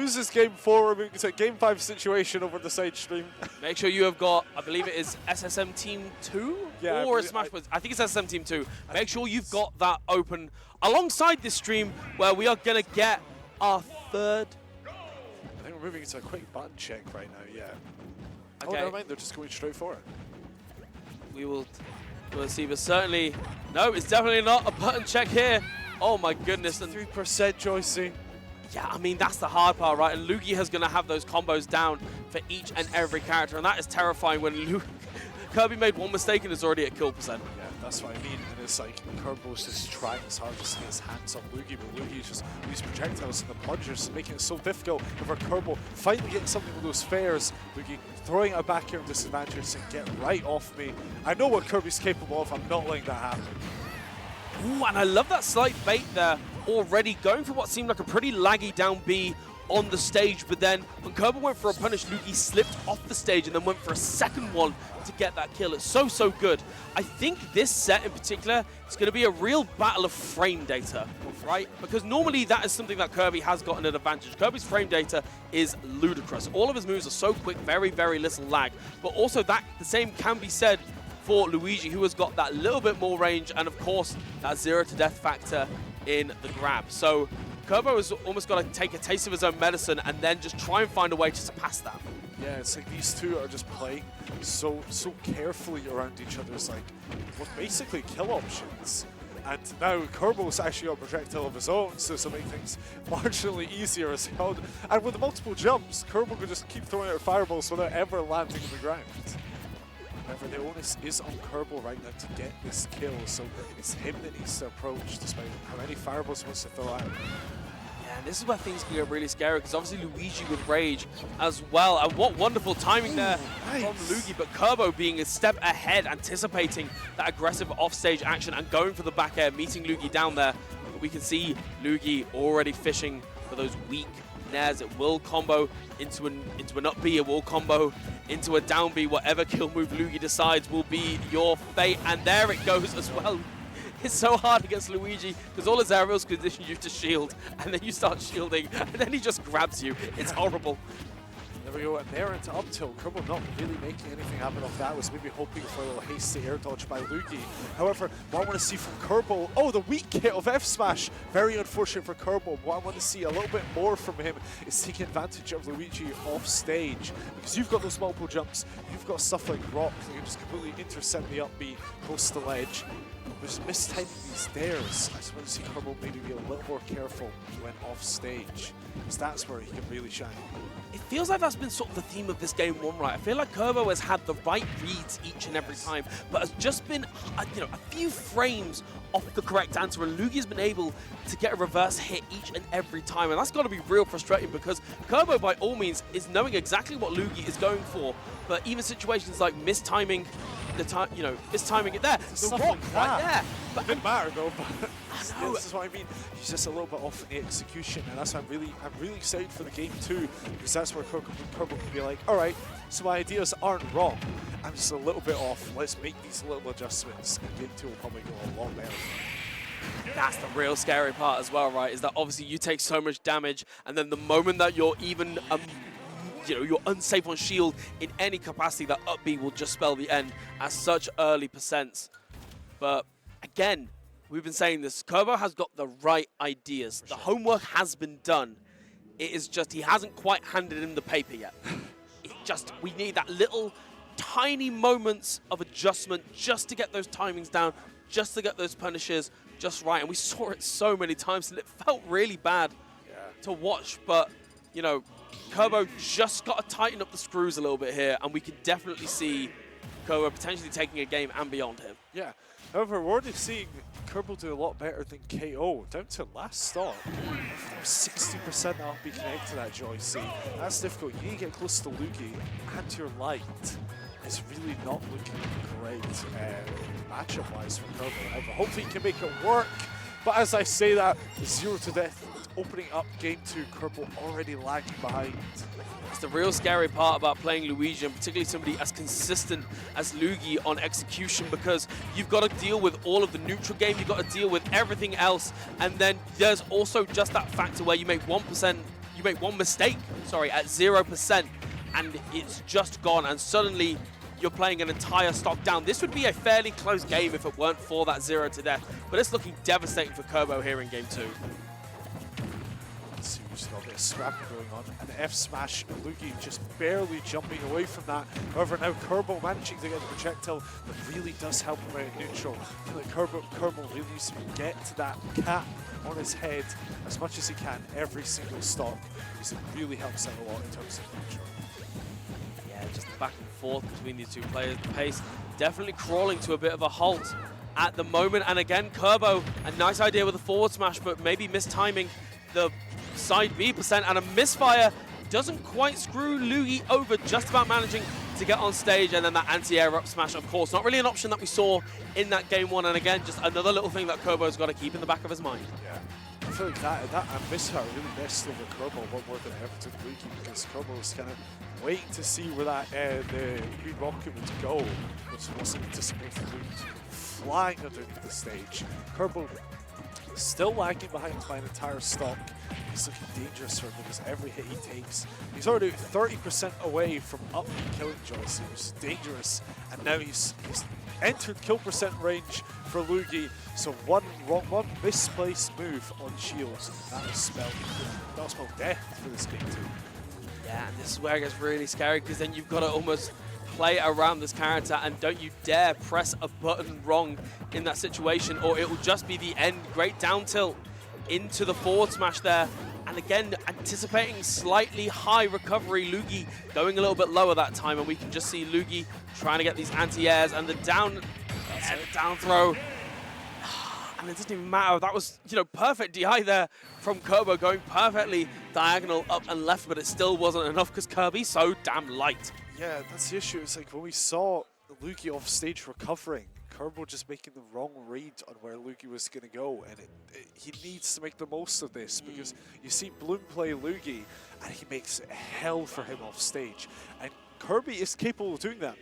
loses game 4, we're moving to a game 5 situation over the side stream. Make sure you have got, I believe it is SSM Team 2 or Smash Bros. I think it's SSM Team 2. Make sure you've got that open alongside this stream where we are going to get our third. I think we're moving into a quick button check right now, yeah. Okay. Oh, never mind, they're just going straight for it. We'll see, but certainly, no, it's definitely not a button check here. Oh my goodness. And 3% Joycey. yeah, I mean, that's the hard part, right? And Luugi is going to have those combos down for each and every character, and that is terrifying when Kirby made one mistake and is already at kill percent. Yeah, that's what I mean. And it's like Kirbo's just trying his hardest to get his hands on Luugi, but Luugi just these projectiles and the plungers making it so difficult for Kirbo finally getting something with those fares. Luugi throwing a back air disadvantage and get right off me. I know what Kirby's capable of. I'm not letting that happen. Ooh, and I love that slight bait there, already going for what seemed like a pretty laggy down B on the stage, but then when Kirby went for a punish, Luugi slipped off the stage and then went for a second one to get that kill. It's so good. I think this set in particular is going to be a real battle of frame data, right? Because normally that is something that Kirby has gotten an advantage. Kirby's frame data is ludicrous. All of his moves are so quick, very little lag, but also that the same can be said for Luigi, who has got that little bit more range and of course that 0 to death factor in the grab. So Kirbo has almost got to take a taste of his own medicine and then just try and find a way to surpass that. Yeah, it's like these two are just playing so carefully around each other's like basically kill options. And now Kirbo's actually got a projectile of his own, so this will make things marginally easier as well. And with the multiple jumps, Kirbo could just keep throwing out fireballs without ever landing on the ground. However, the onus is on Kirbo right now to get this kill, so it's him that needs to approach despite how many fireballs he wants to throw out. Yeah, and this is where things can get really scary, because obviously Luigi with rage as well. And what wonderful timing there from Luugi, but Kirbo being a step ahead, anticipating that aggressive offstage action and going for the back air, meeting Luugi down there. But we can see Luugi already fishing for those weak nairs. It will combo into an up B, it will combo into a down B. Whatever kill move Luugi decides will be your fate, and there it goes as well. It's so hard against Luigi because all his aerials condition you to shield, and then you start shielding, and then he just grabs you. It's horrible. There we go, and there into up tilt. Kirbo not really making anything happen off that. Was maybe hoping for a little hasty air dodge by Luugi. However, what I want to see from Kirbo, oh, the weak hit of F smash. Very unfortunate for Kirbo. What I want to see a little bit more from him is taking advantage of Luigi off stage. Because you've got those multiple jumps, you've got stuff like rock that can just completely intercept the up B close to the ledge. Just mistiming these dares. I just want to see Kirbo maybe be a little more careful when off stage, because that's where he can really shine. It feels like that's been sort of the theme of this game one, right? I feel like Kirbo has had the right reads each and every time, but has just been, a few frames off the correct answer, and Luugi has been able to get a reverse hit each and every time, and that's got to be real frustrating because Kirbo, by all means, is knowing exactly what Luugi is going for, but even situations like mistiming the time, mistiming it there, the rock right there. But it didn't matter though. But this is what I mean. He's just a little bit off in the execution, and that's why I'm really excited for the game 2, because that's where Kirbo can be like, all right, so my ideas aren't wrong. I'm just a little bit off. Let's make these little adjustments, and game 2 will probably go a lot better. That's the real scary part as well, right? Is that obviously you take so much damage, and then the moment that you're even you're unsafe on shield in any capacity, that up B will just spell the end at such early percents. But again, we've been saying this, Kirbo has got the right ideas. The homework has been done. It is just he hasn't quite handed in the paper yet. It's just, we need that little tiny moments of adjustment just to get those timings down, just to get those punishes just right. And we saw it so many times, and it felt really bad to watch. But, Kirbo just got to tighten up the screws a little bit here, and we can definitely see Kirbo potentially taking a game and beyond him. Yeah. However, we're already seeing Kirbo do a lot better than KO. Down to last stop. 60% that'll be connected to that Joy. See, that's difficult. You need to get close to Luugi and your light. It's really not looking great matchup-wise for Kirbo. However, hopefully he can make it work. But as I say that, 0 to death opening up game 2, Kirbo already lagging behind. It's the real scary part about playing Luigi, and particularly somebody as consistent as Luugi on execution, because you've got to deal with all of the neutral game, you've got to deal with everything else, and then there's also just that factor where you make 1% you make one mistake, sorry, at 0%, and it's just gone, and suddenly you're playing an entire stock down. This would be a fairly close game if it weren't for that 0 to death, but it's looking devastating for Kirbo here in game 2. Let's see, we've just got a bit of scrapping going on, and F smash, Luugi just barely jumping away from that. However, now Kirbo managing to get the projectile that really does help him out in neutral. I feel like Kirbo really needs to get to that cap on his head as much as he can every single stop, because it really helps out a lot in terms of neutral. Yeah, just the back and forth between these two players. The pace definitely crawling to a bit of a halt at the moment. And again, Kirbo, a nice idea with a forward smash, but maybe mistiming the side B percent, and a misfire doesn't quite screw Luugi over, just about managing to get on stage. And then that anti-air up smash, of course, not really an option that we saw in that game 1. And again, just another little thing that Kirbo's got to keep in the back of his mind. Yeah. I feel like that misfire really messed over Kirbo a lot more than ever to Luugi, because Kirbo was kind of waiting to see where that the green rocket would go, which wasn't anticipating Luugi flying underneath the stage. Kirbo still lagging behind by an entire stock. He's looking dangerous for him because every hit he takes, he's already 30% away from up and killing Joyce, which is dangerous. And now he's entered kill percent range for Luugi. So one misplaced move on shields, that'll spell death for this game too. Yeah, and this is where it gets really scary, because then you've got to almost play around this character, and don't you dare press a button wrong in that situation, or it will just be the end. Great down tilt into the forward smash there. And again, anticipating slightly high recovery, Luugi going a little bit lower that time, and we can just see Luugi trying to get these anti-airs and the down throw. And it doesn't even matter. That was, you know, perfect DI there from Kirbo, going perfectly diagonal up and left, but it still wasn't enough because Kirby's so damn light. Yeah, that's the issue. It's like when we saw Luugi off stage recovering, Kirbo just making the wrong read on where Luugi was going to go, and he needs to make the most of this, because you see Bloom play Luugi, and he makes hell for him off stage, and Kirby is capable of doing that.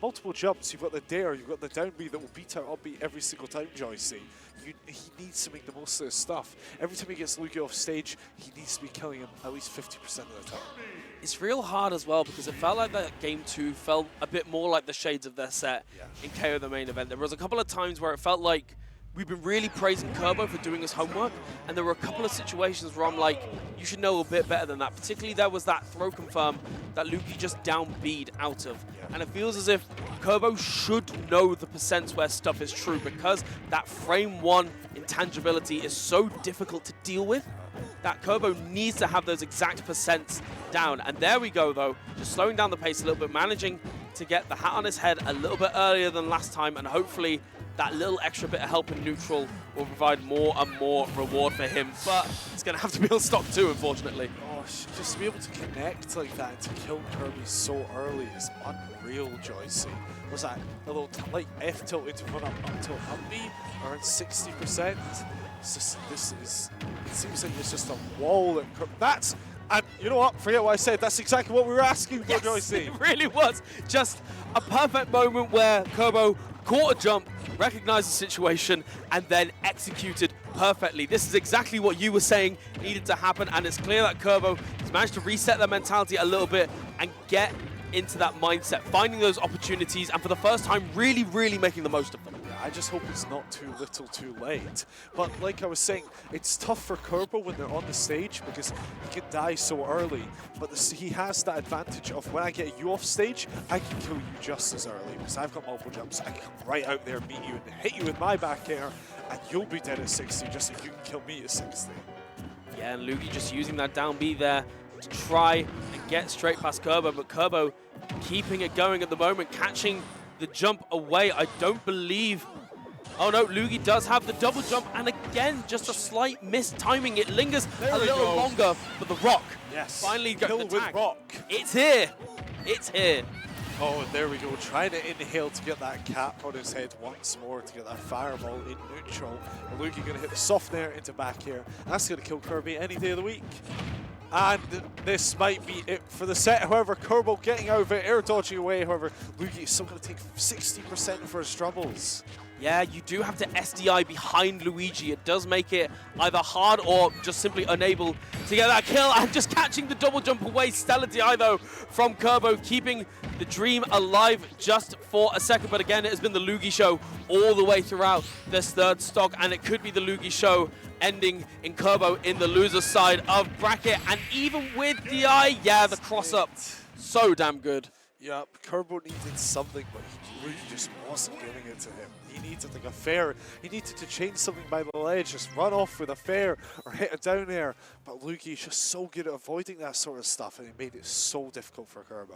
Multiple jumps, you've got the dare, you've got the down B that will beat out up B every single time, Joycey. He needs to make the most of this stuff. Every time he gets Luugi off stage, he needs to be killing him at least 50% of the time. It's real hard as well, because it felt like that game 2 felt a bit more like the shades of their set in KO the main event. There was a couple of times where it felt like we've been really praising Kirbo for doing his homework, and there were a couple of situations where I'm like, you should know a bit better than that. Particularly there was that throw confirm that Luugi just down B'd out of. And it feels as if Kirbo should know the percents where stuff is true, because that frame 1 intangibility is so difficult to deal with that Kirbo needs to have those exact percents down. And there we go though, just slowing down the pace a little bit, managing to get the hat on his head a little bit earlier than last time, and hopefully that little extra bit of help in neutral will provide more and more reward for him. But it's going to have to be on stock 2, unfortunately. Gosh, just to be able to connect like that and to kill Kirby so early is unreal, Joycey. Was that a little light F tilt into run up tilt up B, around 60%? It seems like it's just a wall that that's, and you know what, forget what I said, that's exactly what we were asking for, Joycey. It really was just a perfect moment where Kirbo caught a jump, recognized the situation, and then executed perfectly. This is exactly what you were saying needed to happen, and it's clear that Kirbo has managed to reset their mentality a little bit and get into that mindset, finding those opportunities, and for the first time really, really making the most of them. I just hope it's not too little too late. But like I was saying, it's tough for Kirbo when they're on the stage because he can die so early. But he has that advantage of when I get you off stage, I can kill you just as early because I've got multiple jumps. I can come right out there, meet you, and hit you with my back air, and you'll be dead at 60 just so you can kill me at 60. Yeah, and Luugi just using that down B there to try and get straight past Kirbo, but Kirbo keeping it going at the moment, catching the jump away. I don't believe... Oh no, Luugi does have the double jump, and again, just a slight mistiming. It lingers a little longer, but the rock finally got the tag. Rock. It's here. It's here. Oh, and there we go. Trying to inhale to get that cap on his head once more to get that fireball in neutral. And Luugi going to hit the soft air into back air. That's going to kill Kirby any day of the week. And this might be it for the set. However, Kirbo getting out of it, air dodging away. However, Luugi is still going to take 60% for his troubles. Yeah, you do have to SDI behind Luigi. It does make it either hard or just simply unable to get that kill. And just catching the double jump away. Stellar DI, though, from Kirbo, keeping the dream alive just for a second. But again, it has been the Luugi show all the way throughout this third stock. And it could be the Luugi show ending in Kirbo in the loser side of bracket. And even with DI, yeah, the cross-up, so damn good. Yeah, Kirbo needed something, but Luigi just wasn't giving it to him. He needed like a fair. He needed to change something by the ledge, just run off with a fair or hit a down air. But Luigi is just so good at avoiding that sort of stuff, and it made it so difficult for Kirbo.